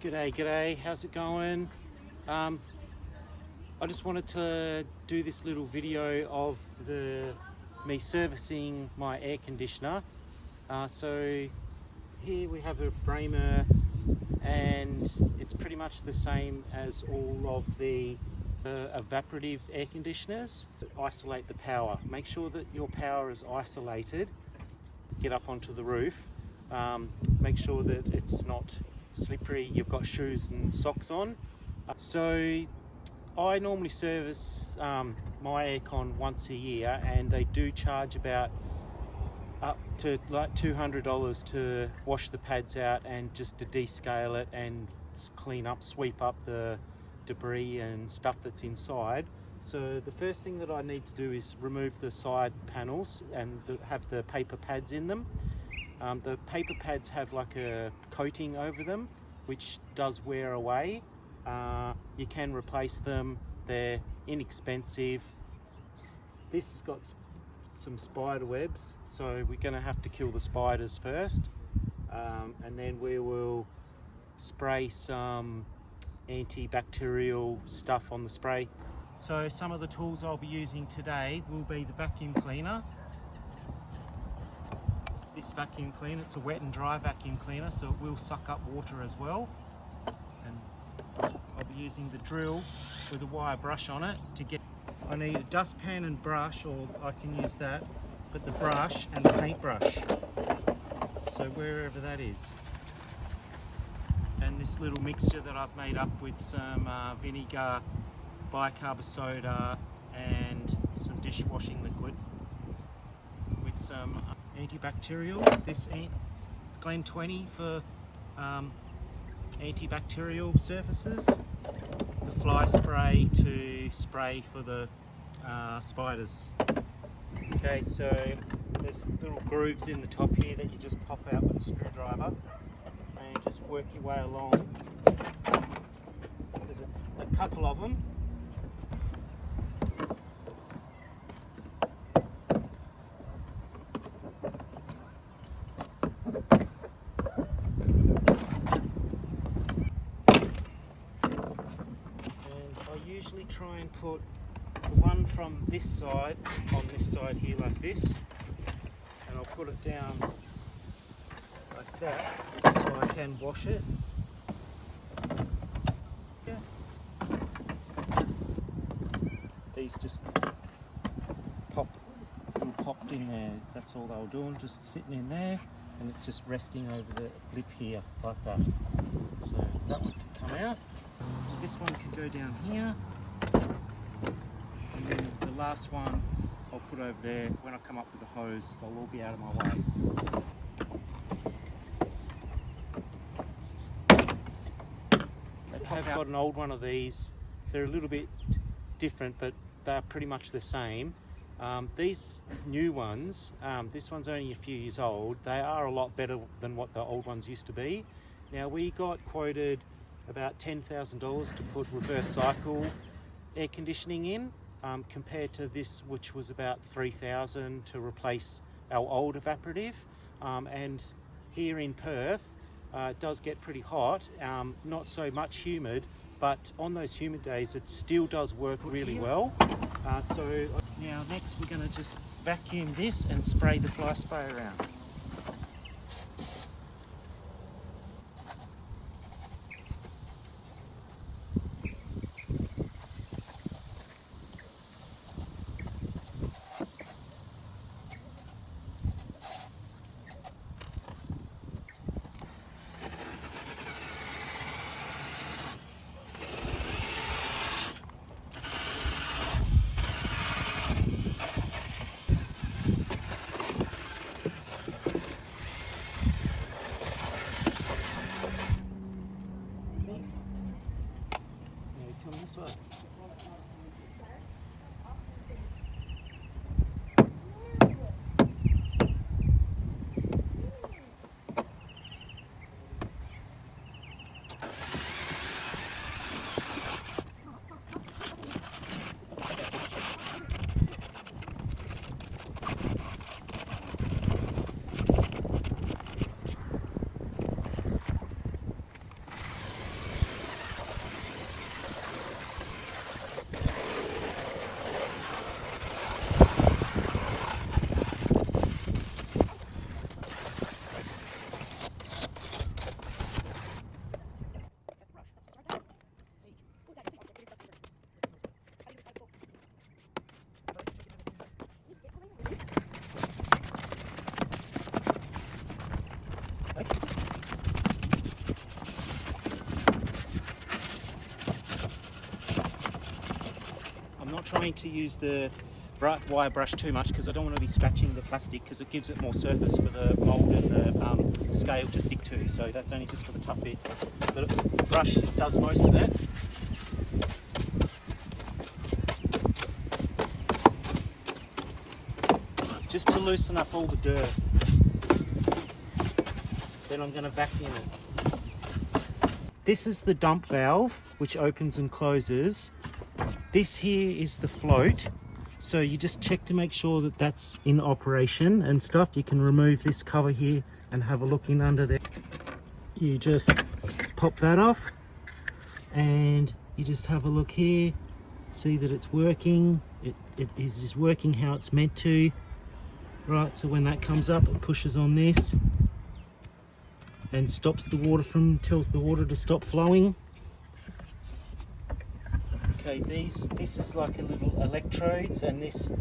G'day, how's it going? I just wanted to do this little video of me servicing my air conditioner. So here we have a Bremer, and it's pretty much the same as all of the evaporative air conditioners. Isolate the power. Make sure that your power is isolated. Get up onto the roof. Make sure that it's not slippery, you've got shoes and socks on. So I normally service my aircon once a year, and they do charge about up to like $200 to wash the pads out and just to descale it and clean up, sweep up the debris and stuff that's inside. So the first thing that I need to do is remove the side panels and have the paper pads in them. The paper pads have like a coating over them which does wear away. You can replace them, they're inexpensive. This has got some spider webs, so we're going to have to kill the spiders first, and then we will spray some antibacterial stuff on the spray. So some of the tools I'll be using today will be the vacuum cleaner. This vacuum cleaner, it's a wet and dry vacuum cleaner, so it will suck up water as well. And I'll be using the drill with a wire brush on it to get. I need a dustpan and brush, or I can use that, but the brush and the paintbrush. So wherever that is. And this little mixture that I've made up with some vinegar, bicarb soda, and some dishwashing liquid with some antibacterial. This Glen 20 for antibacterial surfaces. The fly spray to spray for the spiders. Okay, so there's little grooves in the top here that you just pop out with a screwdriver and just work your way along. There's a couple of them. Usually try and put the one from this side on this side here like this, and I'll put it down like that so I can wash it. Yeah. These just popped in there, that's all they were doing, just sitting in there, and it's just resting over the lip here like that. So that one can come out. So this one can go down here, and then the last one I'll put over there. When I come up with the hose, they'll all be out of my way. I've got an old one of these. They're a little bit different, but they're pretty much the same. These new ones, this one's only a few years old. They are a lot better than what the old ones used to be. Now we got quoted about $10,000 to put reverse cycle air conditioning in, compared to this, which was about $3,000 to replace our old evaporative. And here in Perth, it does get pretty hot, not so much humid, but on those humid days it still does work really well. So now next we're going to just vacuum this and spray the fly spray around. going to use the wire brush too much because I don't want to be scratching the plastic, because it gives it more surface for the mould and the scale to stick to. So that's only just for the tough bits. The brush does most of it. It's just to loosen up all the dirt. Then I'm going to vacuum it. This is the dump valve, which opens and closes. This here is the float. So you just check to make sure that that's in operation and stuff. You can remove this cover here and have a look in under there. You just pop that off and you just have a look here. See that it's working. It is working how it's meant to. Right, so when that comes up, it pushes on this and stops the water tells the water to stop flowing. Okay, this is like a little electrodes, and this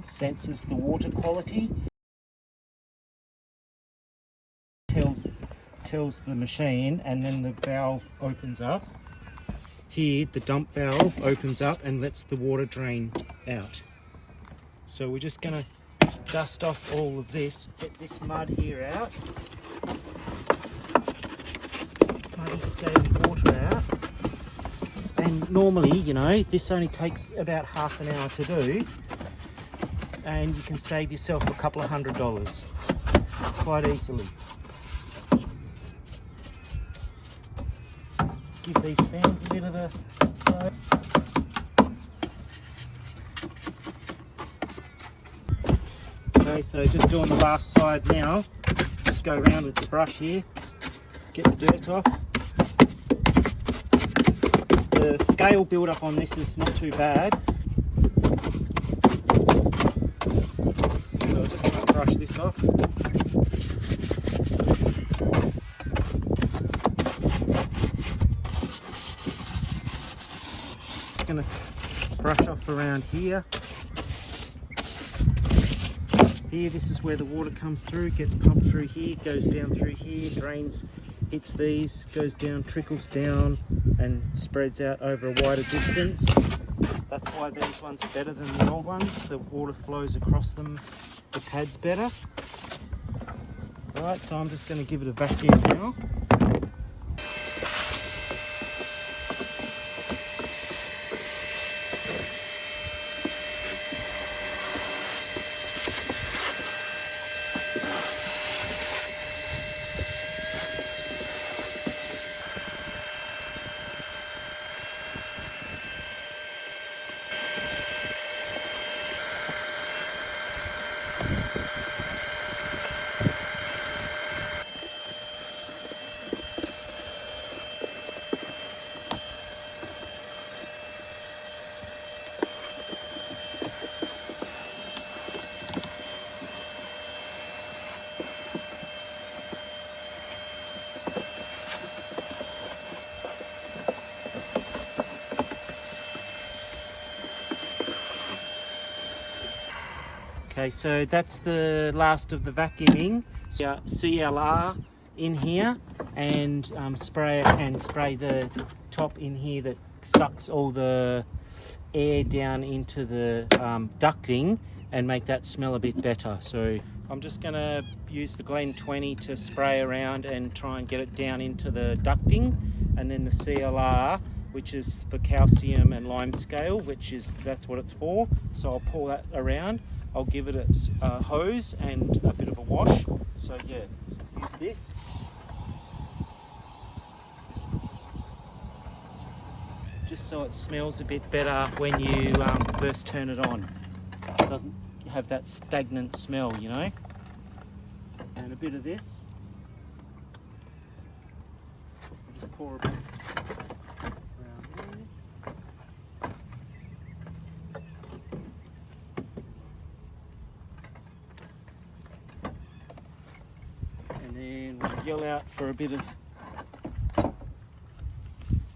senses the water quality. Tells the machine, and then the valve opens up. Here, the dump valve opens up and lets the water drain out. So we're just gonna dust off all of this, get this mud here out. Muddy, scaly water out. And normally, you know, this only takes about half an hour to do, and you can save yourself a couple of $100 quite easily. Give these fans a bit of a blow. Okay, so just doing the last side now. Just go around with the brush here, get the dirt off. The scale build up on this is not too bad. So I'll just brush this off. Just going to brush off around here. Here, this is where the water comes through, gets pumped through here, goes down through here, drains, hits these, goes down, trickles down and spreads out over a wider distance. That's why these ones are better than the old ones. The water flows across them, the pads better. Alright, so I'm just going to give it a vacuum now. Okay, so that's the last of the vacuuming. So CLR in here and spray the top in here that sucks all the air down into the ducting and make that smell a bit better. So I'm just going to use the Glen 20 to spray around and try and get it down into the ducting, and then the CLR, which is for calcium and lime scale, that's what it's for. So I'll pour that around. I'll give it a hose and a bit of a wash. So yeah, use this. Just so it smells a bit better when you first turn it on. It doesn't have that stagnant smell, you know. And a bit of this. I'll just pour a bit around there. And then we'll yell out for a bit of,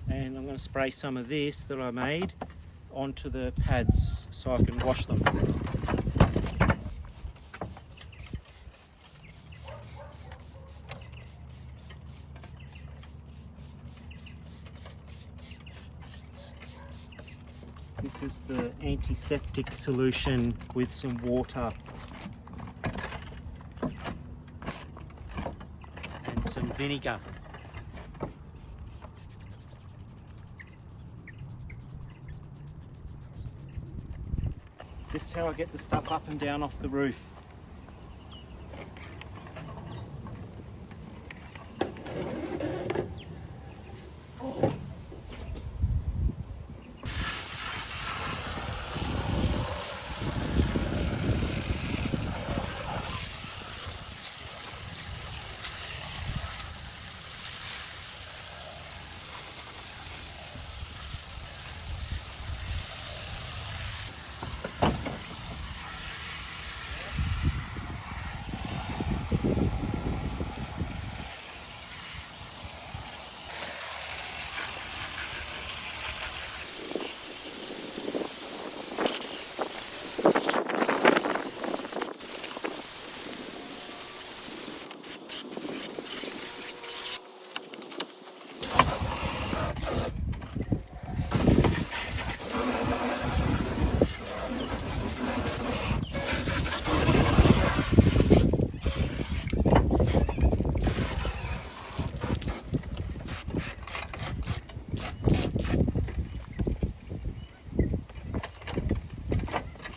and I'm going to spray some of this that I made onto the pads so I can wash them. This is the antiseptic solution with some water and some vinegar. This is how I get the stuff up and down off the roof.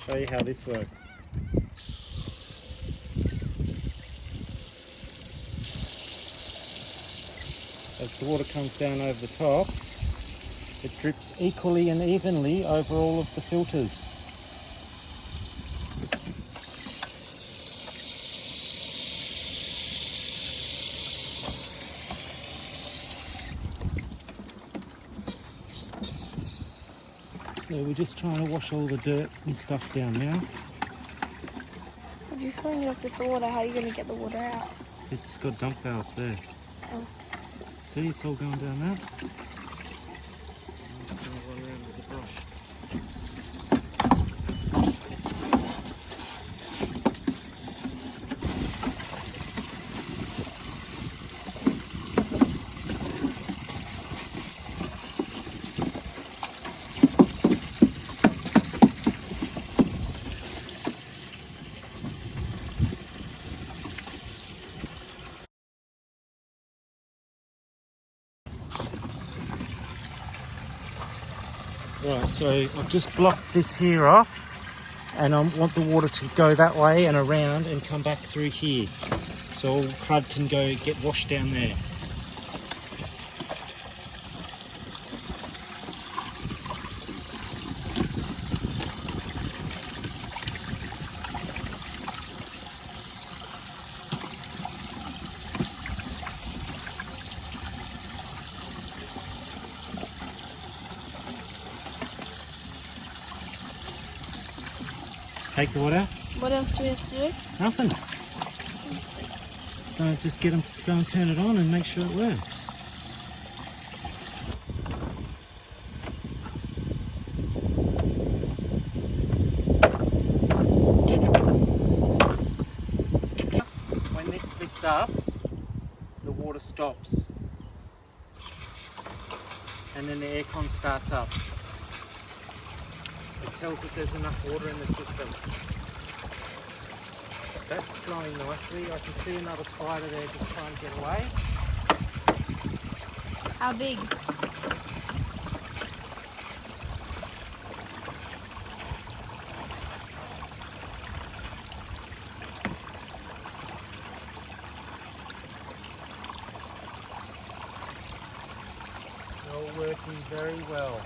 Show you how this works. As the water comes down over the top, it drips equally and evenly over all of the filters. So we're just trying to wash all the dirt and stuff down now. If you're filling it up with the water, how are you going to get the water out? It's got a dump valve there. Oh. See, it's all going down there. I'm just going to run around with the brush. Right, so I've just blocked this here off and I want the water to go that way and around and come back through here. So all crud can go get washed down there. Take the water out. What else do we have to do? Nothing. Just get them to go and turn it on and make sure it works. When this splits up, the water stops. And then the aircon starts up. It tells that there's enough water in the system. That's flowing nicely. I can see another spider there just trying to get away. How big? All working very well.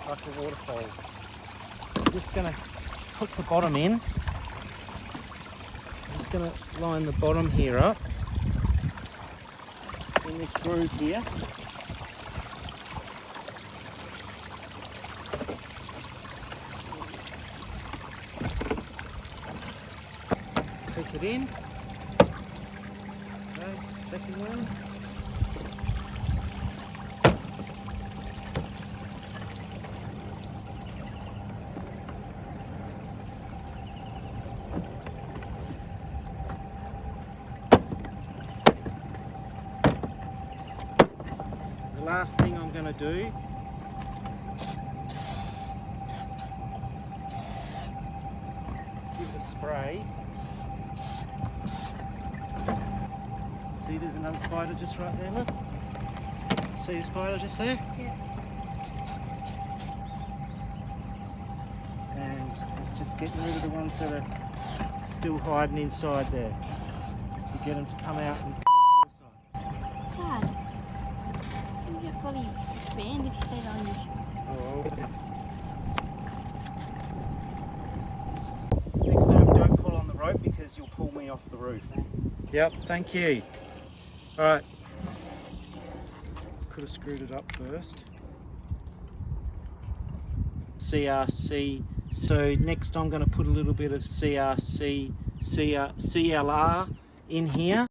Like a waterfall. I'm just going to hook the bottom in. I'm just going to line the bottom here up in this groove here. Click it in. Okay, second one. The last thing I'm going to do spray. See, there's another spider just right there, look. See the spider just there? Yeah. And it's just getting rid of the ones that are still hiding inside there. Just to get them to come out and commit suicide. Dad, you get bloody banned if you say that on YouTube. Oh. Next time, don't pull on the rope because you'll pull me off the roof. Yep, thank you. Alright. Could have screwed it up first. CRC. So next I'm going to put a little bit of CLR in here.